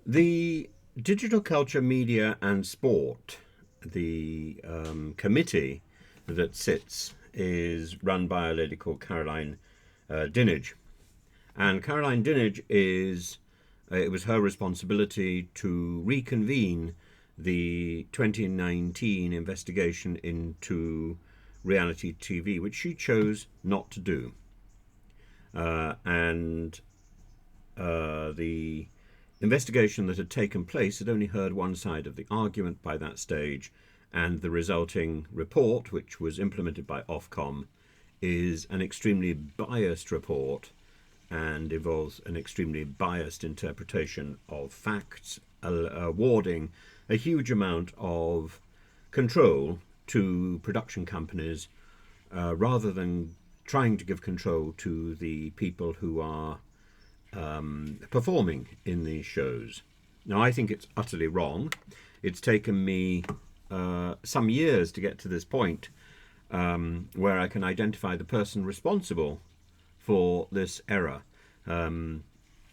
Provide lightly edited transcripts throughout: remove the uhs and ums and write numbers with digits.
The Digital Culture, Media and Sport, the committee that sits, is run by a lady called Caroline Dinenage. And Caroline Dinenage it was her responsibility to reconvene the 2019 investigation into reality TV, which she chose not to do. And the investigation that had taken place had only heard one side of the argument by that stage, and the resulting report, which was implemented by Ofcom, is an extremely biased report and involves an extremely biased interpretation of facts, awarding a huge amount of control to production companies rather than trying to give control to the people who are performing in these shows. Now, I think it's utterly wrong. It's taken me some years to get to this point where I can identify the person responsible for this error.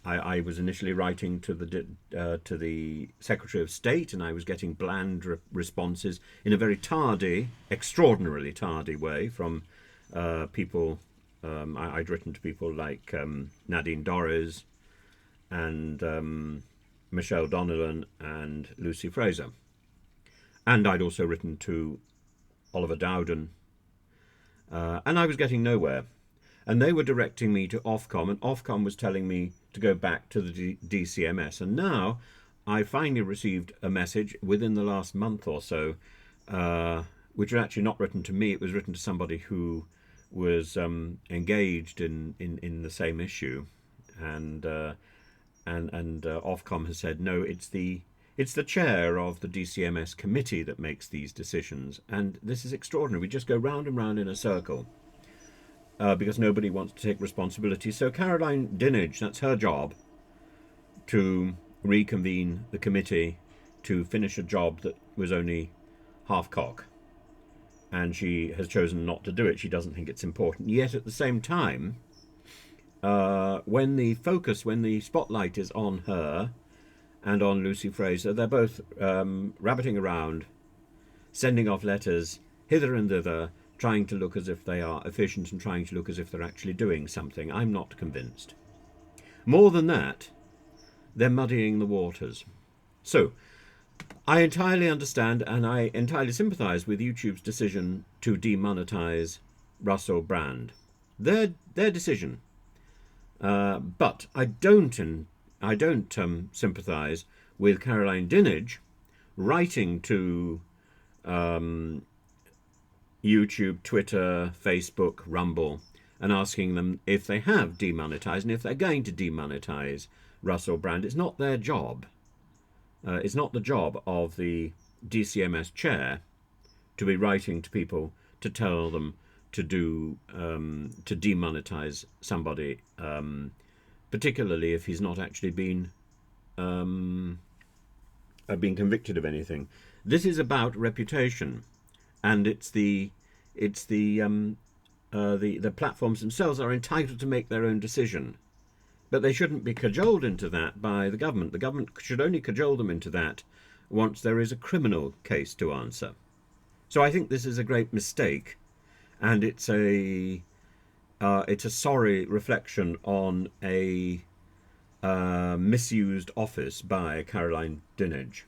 I was initially writing to the Secretary of State, and I was getting bland responses in a very tardy, extraordinarily tardy way from people. I'd written to people like Nadine Dorries and Michelle Donnellan and Lucy Fraser. And I'd also written to Oliver Dowden. And I was getting nowhere. And they were directing me to Ofcom, and Ofcom was telling me to go back to the DCMS. And now I finally received a message within the last month or so, which was actually not written to me. It was written to somebody who was engaged in the same issue, and Ofcom has said no. It's the chair of the DCMS committee that makes these decisions, and this is extraordinary. We just go round and round in a circle because nobody wants to take responsibility. So Caroline Dinenage, that's her job, to reconvene the committee to finish a job that was only half cock. And she has chosen not to do it. She doesn't think it's important. Yet at the same time, when the spotlight is on her and on Lucy Fraser, they're both rabbiting around, sending off letters hither and thither, trying to look as if they are efficient and trying to look as if they're actually doing something. I'm not convinced. More than that, they're muddying the waters. So, I entirely understand and I entirely sympathise with YouTube's decision to demonetize Russell Brand. Their decision. But I don't sympathise with Caroline Dinenage writing to YouTube, Twitter, Facebook, Rumble, and asking them if they have demonetised and if they're going to demonetise Russell Brand. It's not their job. It's not the job of the DCMS chair to be writing to people to tell them to demonetize somebody, particularly if he's not actually been convicted of anything. This is about reputation, and it's the platforms themselves are entitled to make their own decision. But they shouldn't be cajoled into that by the government. The government should only cajole them into that once there is a criminal case to answer. So I think this is a great mistake, and it's a sorry reflection on a misused office by Caroline Dinenage.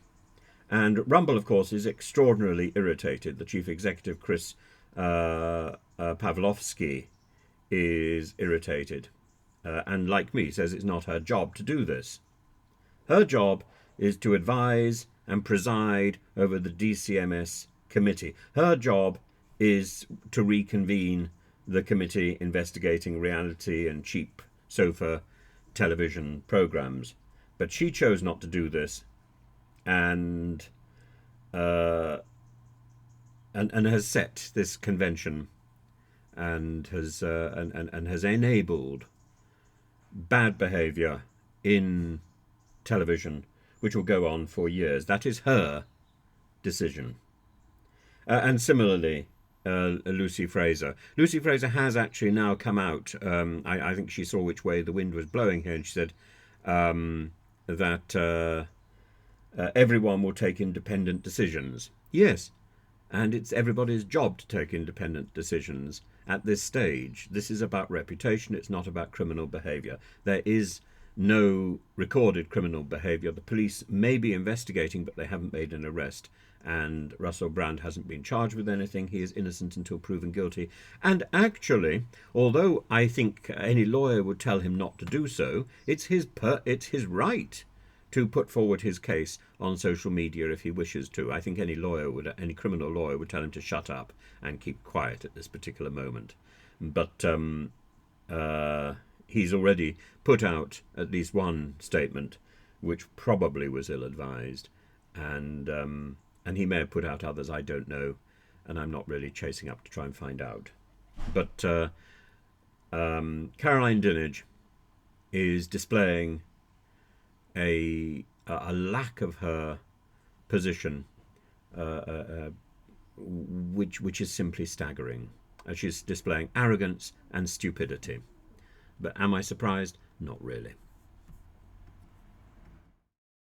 And Rumble, of course, is extraordinarily irritated. The chief executive, Chris Pavlovsky, is irritated. And like me, says it's not her job to do this. Her job is to advise and preside over the DCMS committee. Her job is to reconvene the committee investigating reality and cheap sofa television programs. But she chose not to do this, and has set this convention and has enabled bad behaviour in television, which will go on for years. That is her decision. And similarly, Lucy Fraser. Lucy Fraser has actually now come out. I think she saw which way the wind was blowing here, and she said that everyone will take independent decisions. Yes, and it's everybody's job to take independent decisions at this stage. This is about reputation, it's not about criminal behaviour. There is no recorded criminal behaviour. The police may be investigating, but they haven't made an arrest. And Russell Brand hasn't been charged with anything. He is innocent until proven guilty. And actually, although I think any lawyer would tell him not to do so, it's his right to put forward his case on social media if he wishes to. I think any criminal lawyer would tell him to shut up and keep quiet at this particular moment. But he's already put out at least one statement which probably was ill-advised, and he may have put out others, I don't know, and I'm not really chasing up to try and find out. But Caroline Dinenage is displaying a lack of her position, which is simply staggering. She's displaying arrogance and stupidity. But am I surprised? Not really.